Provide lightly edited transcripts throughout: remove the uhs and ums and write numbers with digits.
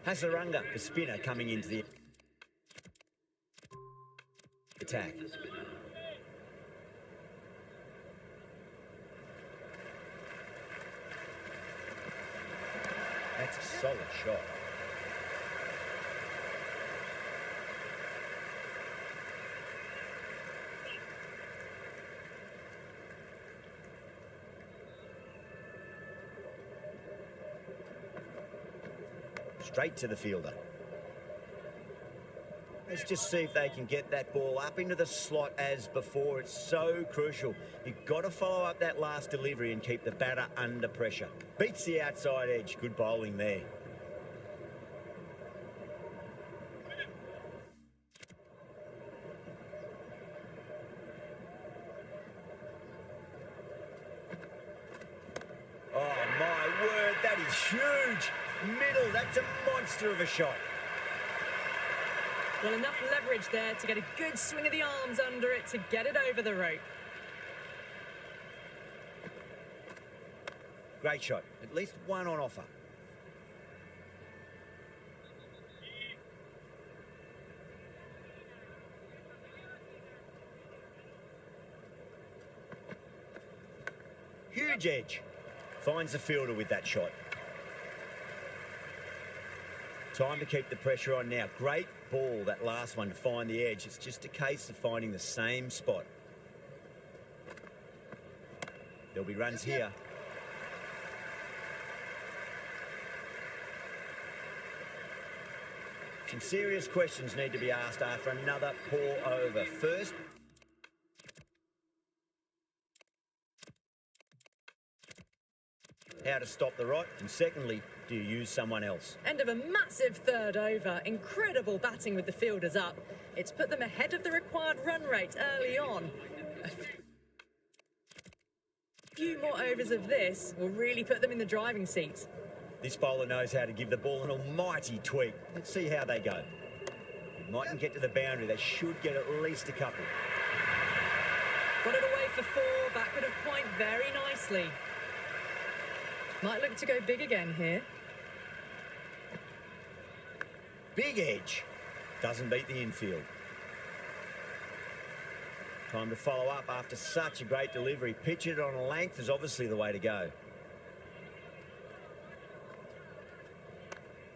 Hasaranga, the spinner, coming into the attack. That's a solid shot. Straight to the fielder. Let's just see if they can get that ball up into the slot as before. It's so crucial. You've got to follow up that last delivery and keep the batter under pressure. Beats the outside edge. Good bowling there. Oh, my word, that is huge. Middle, that's a monster of a shot. Well, enough leverage there to get a good swing of the arms under it to get it over the rope. Great shot. At least one on offer. Huge edge. Finds the fielder with that shot. Time to keep the pressure on now. Great ball, that last one, to find the edge. It's just a case of finding the same spot. There'll be runs here. Some serious questions need to be asked after another poor over. First, how to stop the rot, and secondly, do you use someone else? End of a massive third over. Incredible batting with the fielders up. It's put them ahead of the required run rate early on. A few more overs of this will really put them in the driving seat. This bowler knows how to give the ball an almighty tweak. Let's see how they go. They mightn't get to the boundary. They should get at least a couple. Got it away for four. Backward of point very nicely. Might look to go big again here. Big edge. Doesn't beat the infield. Time to follow up after such a great delivery. Pitch it on a length is obviously the way to go.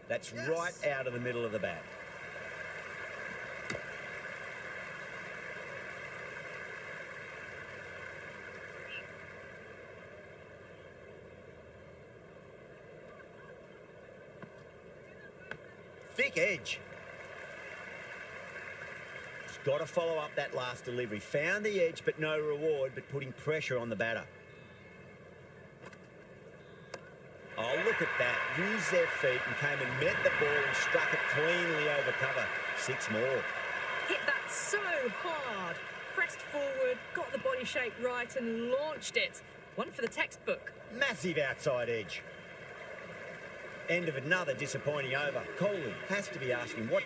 That's right out of the middle of the bat. Thick edge. He's got to follow up that last delivery. Found the edge, but no reward, but putting pressure on the batter. Oh, look at that. Used their feet and came and met the ball and struck it cleanly over cover. 6 more. Hit that so hard. Pressed forward, got the body shape right and launched it. One for the textbook. Massive outside edge. End of another disappointing over. Kohli has to be asking what's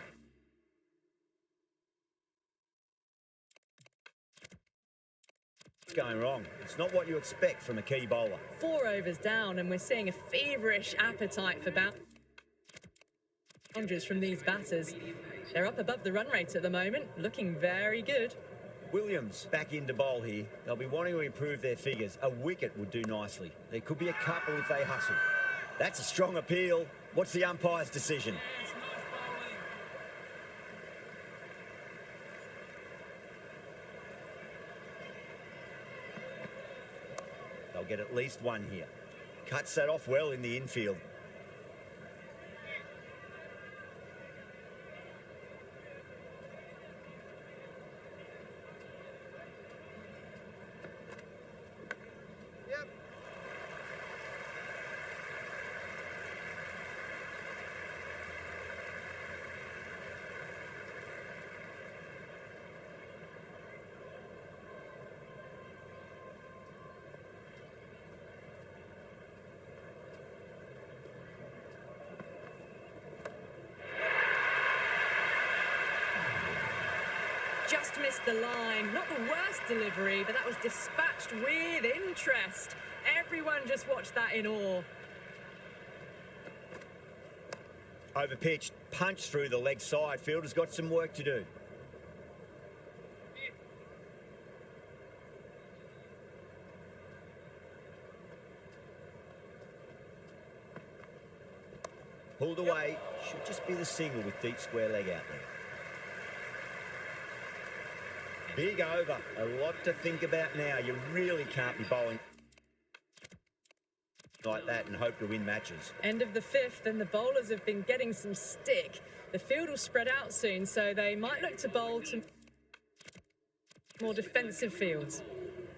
going wrong. It's not what you expect from a key bowler. 4 overs down and we're seeing a feverish appetite for boundaries from these batters. They're up above the run rate at the moment, looking very good. Williams back into bowl here. They'll be wanting to improve their figures. A wicket would do nicely. There could be a couple if they hustle. That's a strong appeal. What's the umpire's decision? They'll get at least one here. Cuts that off well in the infield. Just missed the line. Not the worst delivery, but that was dispatched with interest. Everyone just watched that in awe. Overpitched, punched through the leg side. Fielder's got some work to do. Pulled away, should just be the single with deep square leg out there. Big over, a lot to think about now. You really can't be bowling like that and hope to win matches. End of the fifth, and the bowlers have been getting some stick. The field will spread out soon, so they might look to bowl to more defensive fields.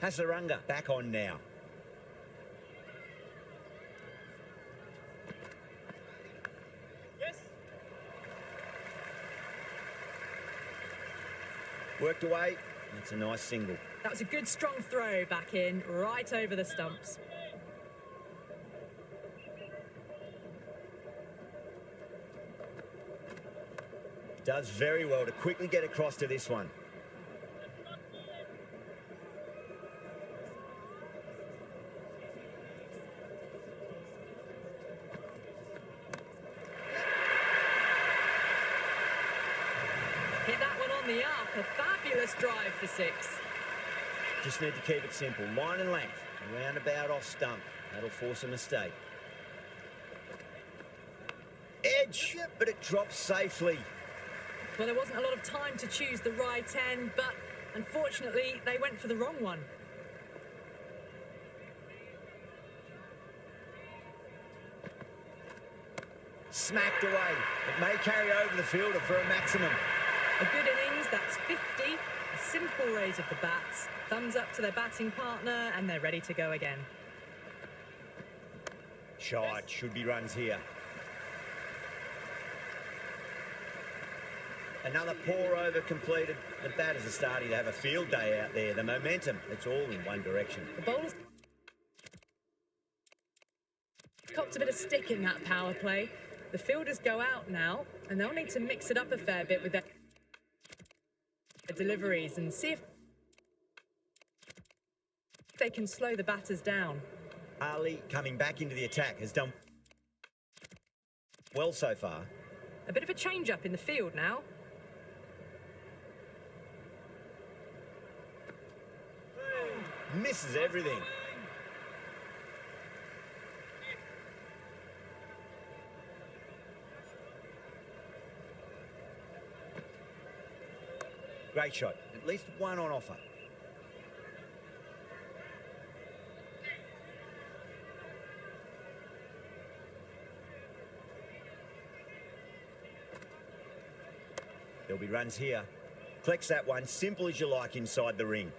Hasaranga back on now. Worked away. That's a nice single. That was a good strong throw back in, right over the stumps. Does very well to quickly get across to this one. Hit that one on the up. A fabulous drive for six. Just need to keep it simple. Line and length. Roundabout off stump. That'll force a mistake. Edge, but it drops safely. Well, there wasn't a lot of time to choose the right end, but unfortunately, they went for the wrong one. Smacked away. It may carry over the fielder for a maximum. A good innings, that's 50. A simple raise of the bats. Thumbs up to their batting partner, and they're ready to go again. Shot, should be runs here. Another pour over completed. The batters are starting to have a field day out there. The momentum, it's all in one direction. The bowlers copped a bit of stick in that power play. The fielders go out now, and they'll need to mix it up a fair bit with their deliveries and see if they can slow the batters down. Ali coming back into the attack has done well so far. A bit of a change-up in the field now. Misses everything. Great shot. At least one on offer. There'll be runs here. Collects that one, simple as you like inside the ring.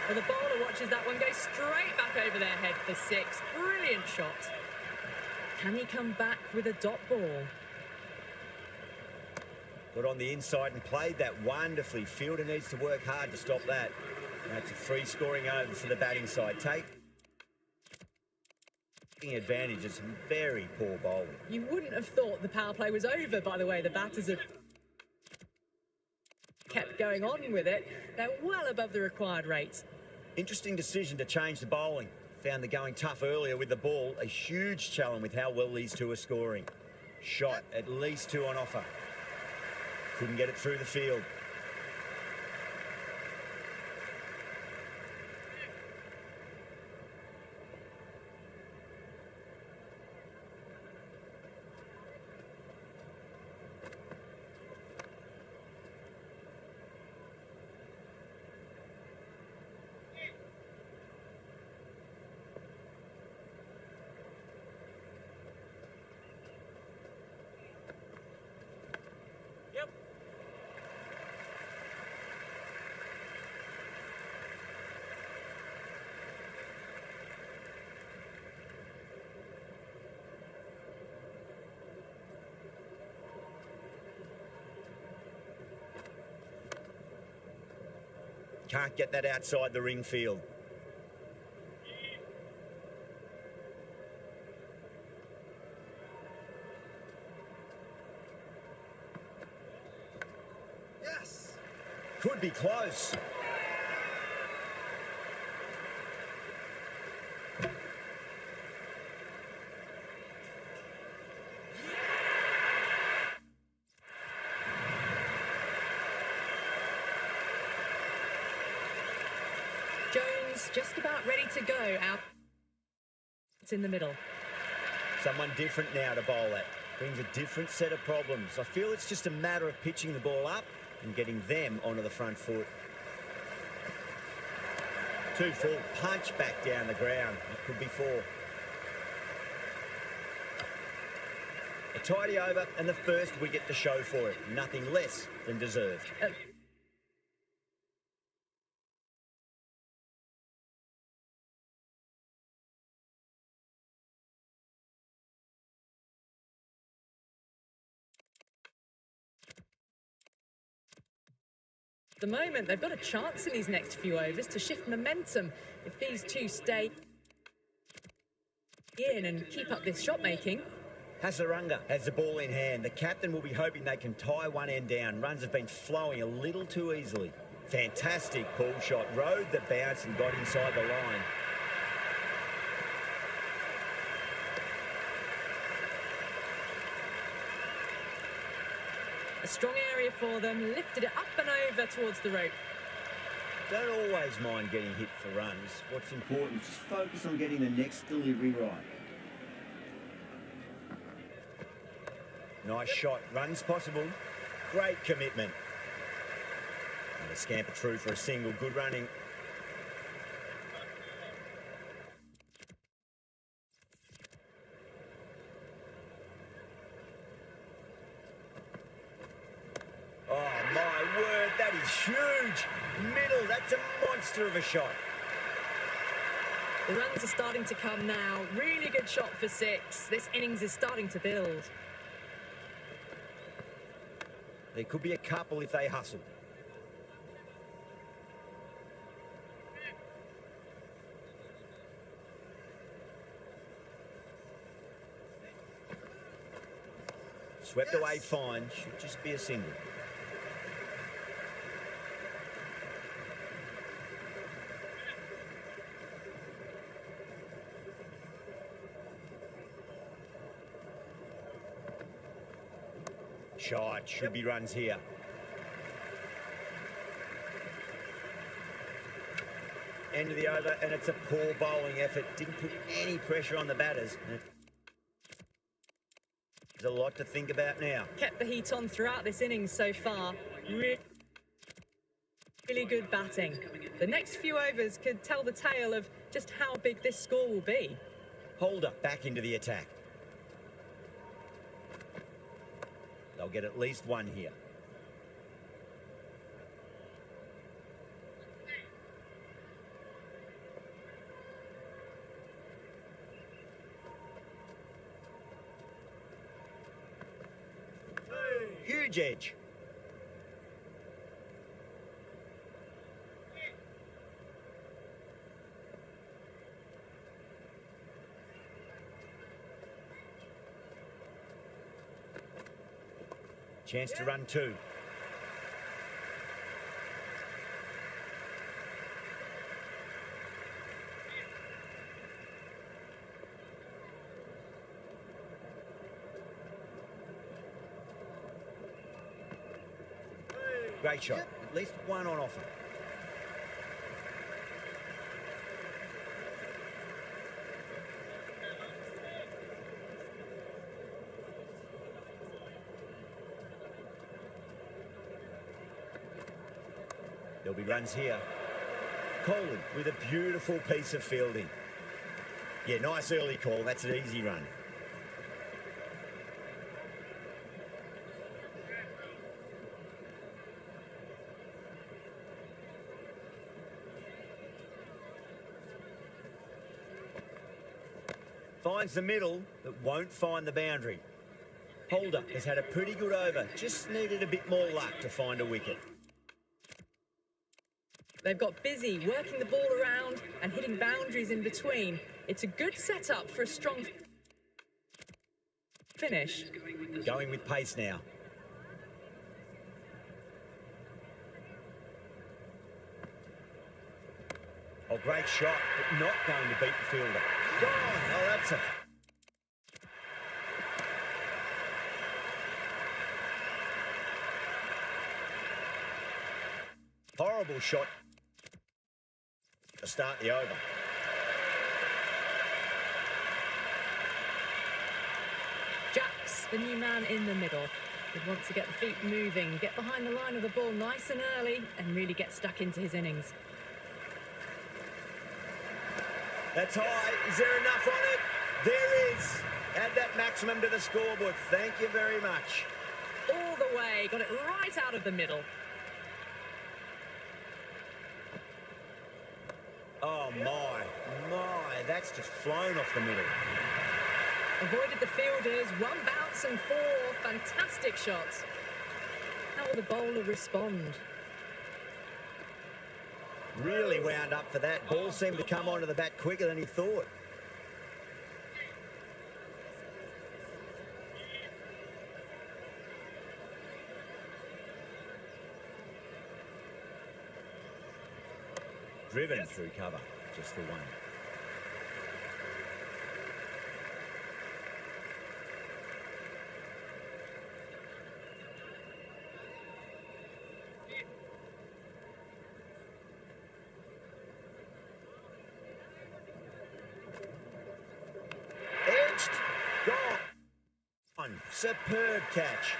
Well, the bowler watches that one go straight back over their head for six. Brilliant shot. Can he come back with a dot ball? Got on the inside and played that wonderfully. Fielder needs to work hard to stop that. That's a free scoring over for the batting side. Taking advantage of some very poor bowling. You wouldn't have thought the power play was over, by the way. The batters have kept going on with it. They're well above the required rate. Interesting decision to change the bowling. Found the going tough earlier with the ball. A huge challenge with how well these two are scoring. Shot, at least two on offer. Couldn't get it through the field. Can't get that outside the ring field. Yes. Could be close. Jones just about ready to go out. It's in the middle. Someone different now to bowl at. Brings a different set of problems. I feel it's just a matter of pitching the ball up and getting them onto the front foot. 2-4, punch back down the ground. It could be 4. A tidy over and the first wicket to show for it. Nothing less than deserved. At the moment, they've got a chance in these next few overs to shift momentum if these two stay in and keep up this shot making. Hasaranga has the ball in hand. The captain will be hoping they can tie one end down. Runs have been flowing a little too easily. Fantastic pull shot. Rode the bounce and got inside the line. A strong area for them, lifted it up and over towards the rope. Don't always mind getting hit for runs. What's important is just focus on getting the next delivery right. Nice shot. Runs possible. Great commitment. And a scamper through for a single. Good running. Oh, my word, that is huge. Middle, that's a monster of a shot. The runs are starting to come now. Really good shot for 6. This innings is starting to build. There could be a couple if they hustle. Swept away fine. Should just be a single. Shot. Should be runs here. End of the over, and it's a poor bowling effort. Didn't put any pressure on the batters. There's a lot to think about now. Kept the heat on throughout this innings so far. Really good batting. The next few overs could tell the tale of just how big this score will be. Holder back into the attack. They'll get at least one here. Huge edge. Chance to run 2. Great shot. At least one on offer. There'll be runs here. Kohli with a beautiful piece of fielding. Yeah, nice early call. That's an easy run. Finds the middle, but won't find the boundary. Holder has had a pretty good over. Just needed a bit more luck to find a wicket. They've got busy working the ball around and hitting boundaries in between. It's a good setup for a strong finish. Going with pace now. Oh, great shot, but not going to beat the fielder. Gone. Oh, that's a... horrible shot to start the over. Jack's the new man in the middle. He wants to get the feet moving, get behind the line of the ball nice and early, and really get stuck into his innings. That's high. Is there enough on it? There is. Add that maximum to the scoreboard. Thank you very much. All the way. Got it right out of the middle. Oh, my. That's just flown off the middle. Avoided the fielders. One bounce and four. Fantastic shots. How will the bowler respond? Really wound up for that. Ball seemed to come onto the bat quicker than he thought. Driven through cover, just the one. Edged, gone. Superb catch.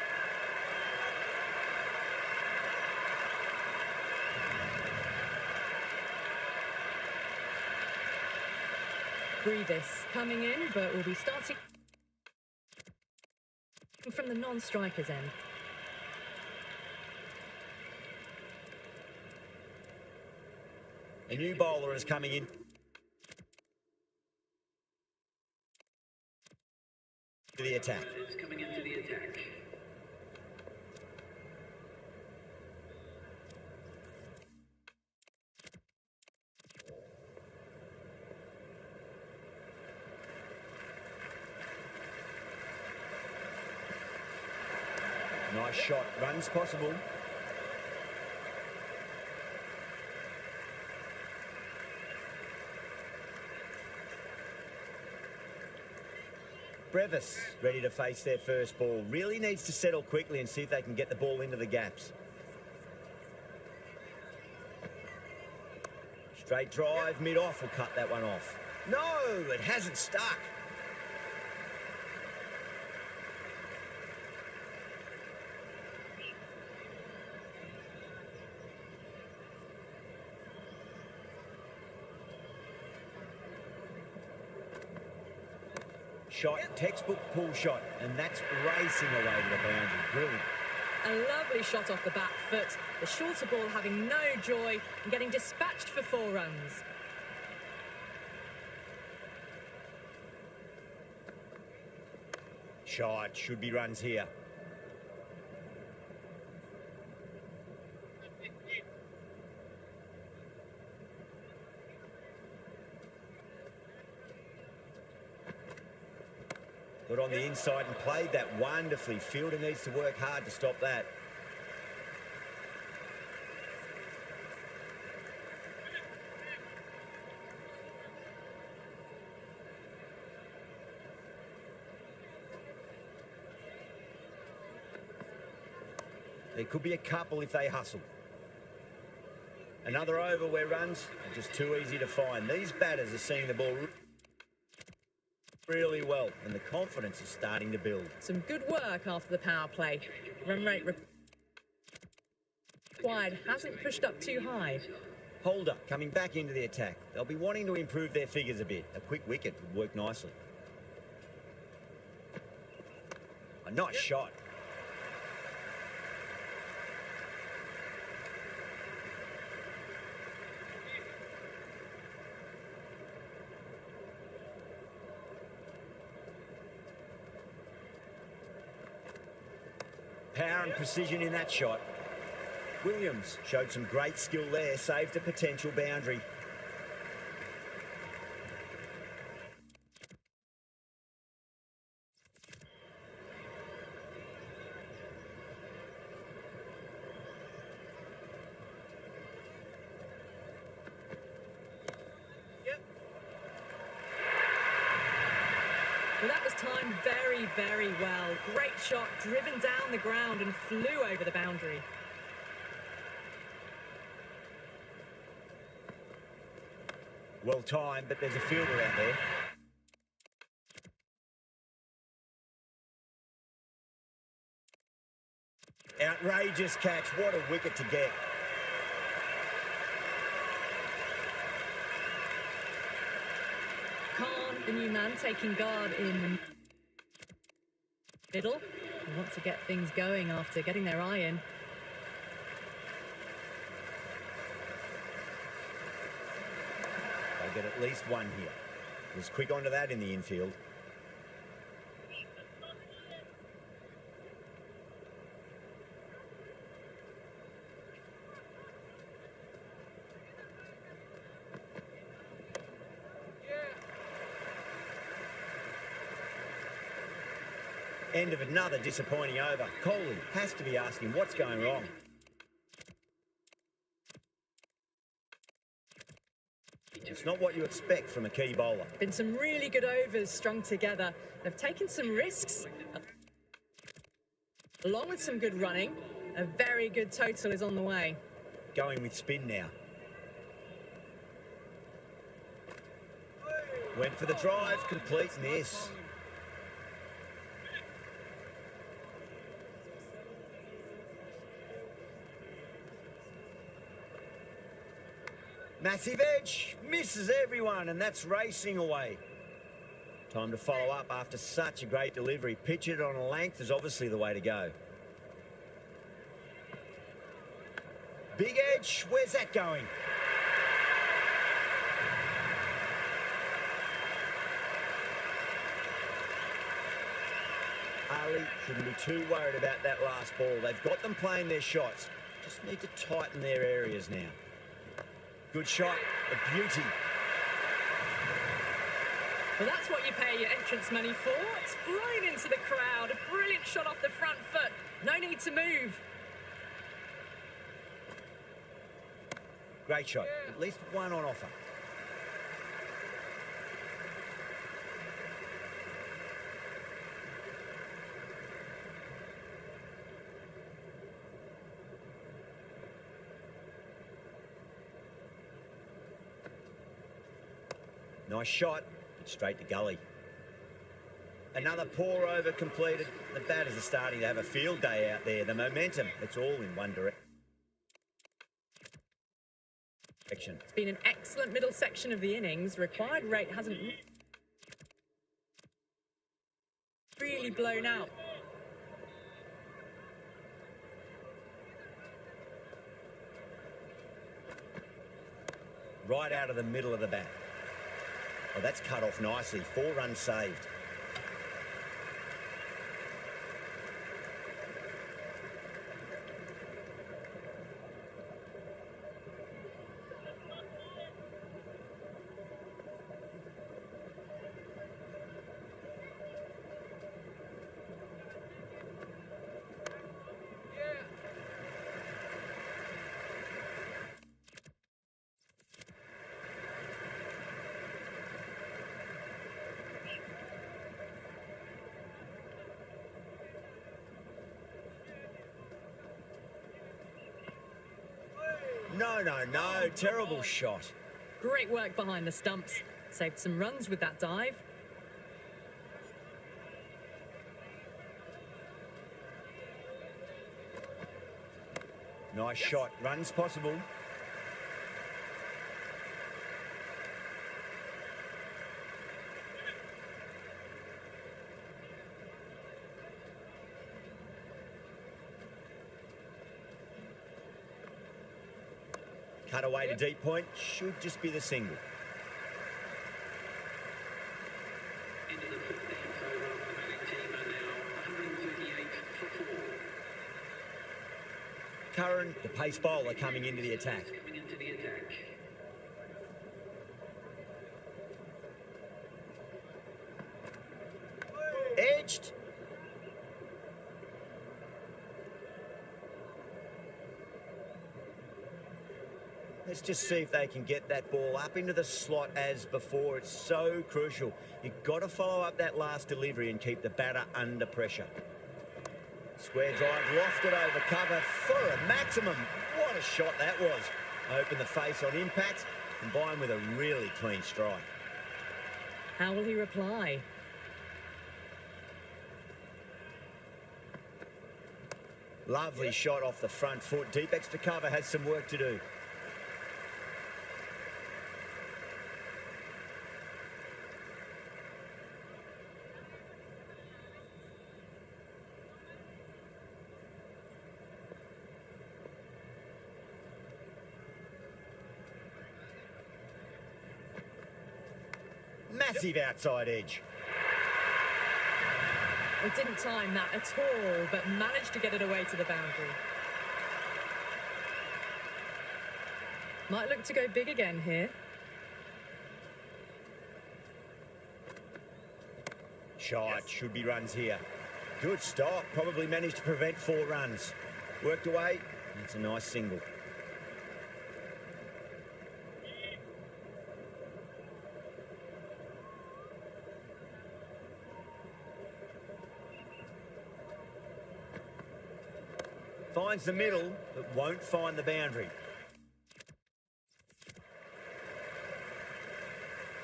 Brevis coming in, but will be starting from the non-strikers end. A new bowler is coming in. To the attack. Coming into the attack. Nice shot. Runs possible. Brevis ready to face their first ball. Really needs to settle quickly and see if they can get the ball into the gaps. Straight drive, mid-off will cut that one off. No, it hasn't stuck. Shot, textbook pull shot, and that's racing away to the boundary. Brilliant. A lovely shot off the back foot. The shorter ball having no joy and getting dispatched for 4 runs. Shot, should be runs here. Got on the inside and played that wonderfully. Fielder needs to work hard to stop that. There could be a couple if they hustle. Another over where runs are just too easy to find. These batters are seeing the ball really well, and the confidence is starting to build. Some good work after the power play. Run rate required hasn't pushed up too high. Holder coming back into the attack. They'll be wanting to improve their figures a bit. A quick wicket would work nicely. A nice shot. Power and precision in that shot. Williams showed some great skill there, saved a potential boundary. Well, that was timed very, very well. Great shot, driven down the ground and flew over the boundary. Well timed, but there's a fielder out there. Outrageous catch. What a wicket to get. Khan, the new man, taking guard in the middle. They want to get things going after getting their eye in. They'll get at least one here. Was quick onto that in the infield. End of another disappointing over. Kohli has to be asking what's going wrong. It's not what you expect from a key bowler. Been some really good overs strung together. They've taken some risks, along with some good running. A very good total is on the way. Going with spin now. Went for the drive, complete miss. Massive edge, misses everyone, and that's racing away. Time to follow up after such a great delivery. Pitch it on a length is obviously the way to go. Big edge, where's that going? Ali shouldn't be too worried about that last ball. They've got them playing their shots. Just need to tighten their areas now. Good shot, a beauty. Well, that's what you pay your entrance money for. It's flown into the crowd. A brilliant shot off the front foot. No need to move. Great shot. At least one on offer. Nice shot, but straight to gully. Another poor over completed. The batters are starting to have a field day out there. The momentum, it's all in one direction. It's been an excellent middle section of the innings. Required rate hasn't really blown out. Right out of the middle of the bat. Oh, that's cut off nicely. 4 runs saved. No. Terrible shot. Great work behind the stumps. Saved some runs with that dive. Nice shot. Runs possible. Cut away to deep point. Should just be the single. Into the 15th over, the batting team are now 138 for 4. Curran, the pace bowler, coming into the attack. Coming into the attack. Edged. Let's just see if they can get that ball up into the slot as before. It's so crucial. You've got to follow up that last delivery and keep the batter under pressure. Square drive, lofted over cover for a maximum. What a shot that was. Open the face on impact, combined with a really clean strike. How will he reply? Lovely shot off the front foot. Deep extra cover has some work to do. Massive outside edge. He didn't time that at all, but managed to get it away to the boundary. Might look to go big again here. Shot, should be runs here. Good stop, probably managed to prevent 4 runs. Worked away, it's a nice single. Finds the middle, but won't find the boundary.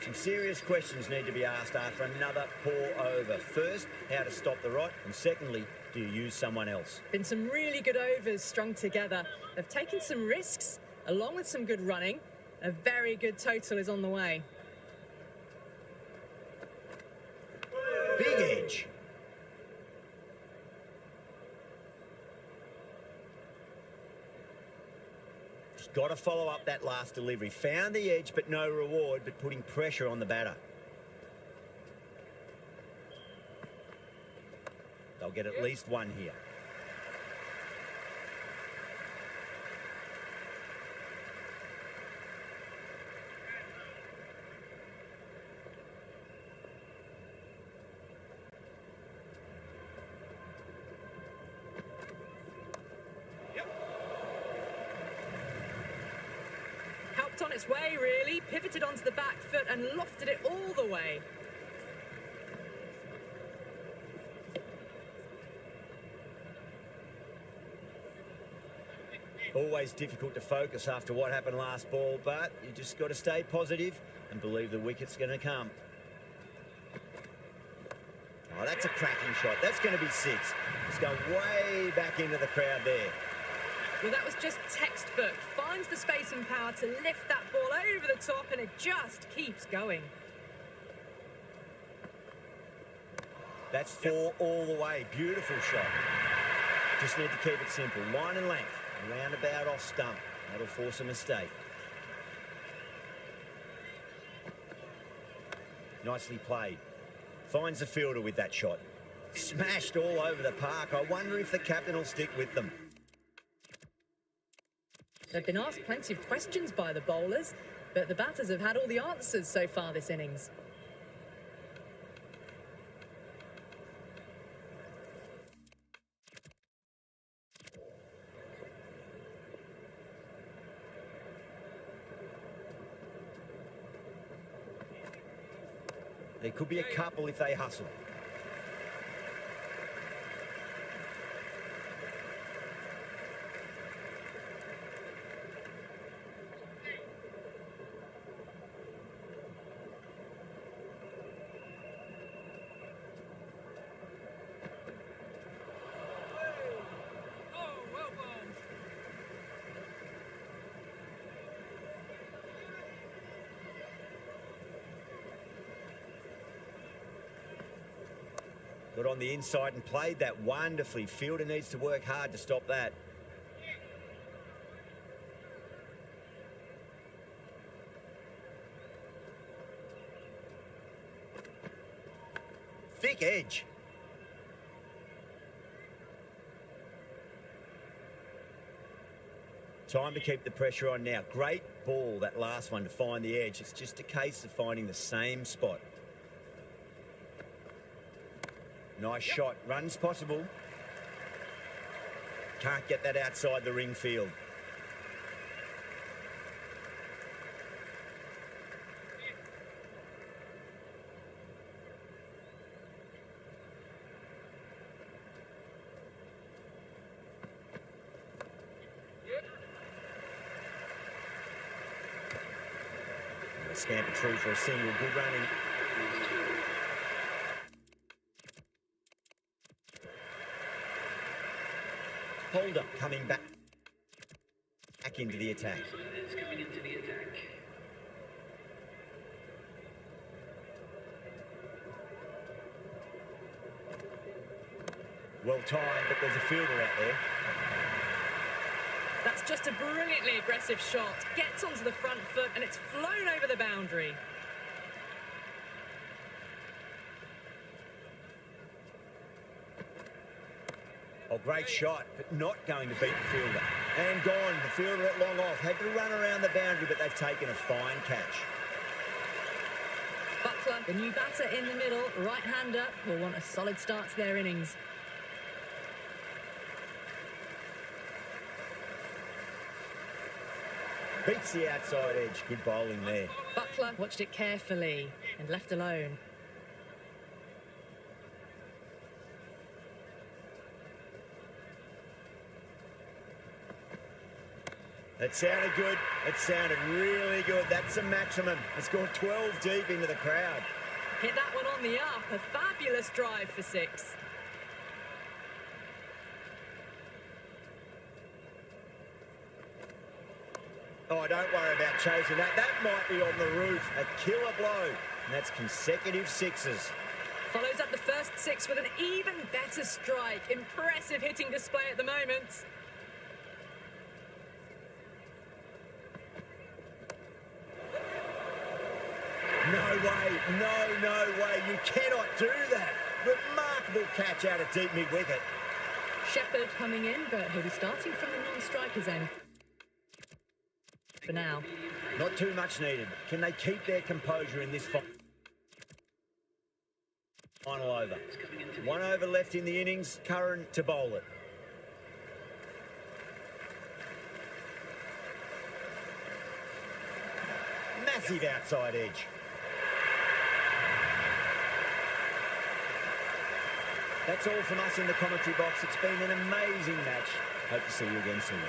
Some serious questions need to be asked after another poor over. First, how to stop the rot, and secondly, do you use someone else? Been some really good overs strung together. They've taken some risks, along with some good running. A very good total is on the way. Big edge. Got to follow up that last delivery. Found the edge, but no reward, but putting pressure on the batter. They'll get at least one here. On its way, really, pivoted onto the back foot and lofted it all the way. Always difficult to focus after what happened last ball, but you just got to stay positive and believe the wicket's going to come. Oh, that's a cracking shot. That's going to be 6. It's going way back into the crowd there. Well, that was just textbook. Finds the space and power to lift that ball over the top, and it just keeps going. That's 4 all the way. Beautiful shot. Just need to keep it simple. Line and length. Roundabout off stump. That'll force a mistake. Nicely played. Finds the fielder with that shot. Smashed all over the park. I wonder if the captain will stick with them. They've been asked plenty of questions by the bowlers, but the batters have had all the answers so far this innings. There could be a couple if they hustle. Got on the inside and played that wonderfully. Fielder needs to work hard to stop that. Thick edge. Time to keep the pressure on now. Great ball, that last one, to find the edge. It's just a case of finding the same spot. Nice shot. Runs possible. Can't get that outside the ring field. Scamper through for a single. Good running. Holder coming back into the attack. It's coming into the attack. Well timed, but there's a fielder out there. That's just a brilliantly aggressive shot. Gets onto the front foot and it's flown over the boundary. Oh, great shot, but not going to beat the fielder. And gone. The fielder at long off. Had to run around the boundary, but they've taken a fine catch. Buckler, the new batter in the middle, right-hander, will want a solid start to their innings. Beats the outside edge. Good bowling there. Buckler watched it carefully and left alone. That sounded good. It sounded really good. That's a maximum. It's gone 12 deep into the crowd. Hit that one on the up. A fabulous drive for 6. Oh, don't worry about chasing that. That might be on the roof. A killer blow. And that's consecutive 6s. Follows up the first 6 with an even better strike. Impressive hitting display at the moment. No way, no way. You cannot do that. Remarkable catch out of deep mid-wicket. Shepherd coming in, but he'll be starting from the non-striker's end for now. Not too much needed. Can they keep their composure in this final over? 1 over left in the innings. Curran to bowl it. Massive outside edge. That's all from us in the commentary box. It's been an amazing match. Hope to see you again soon.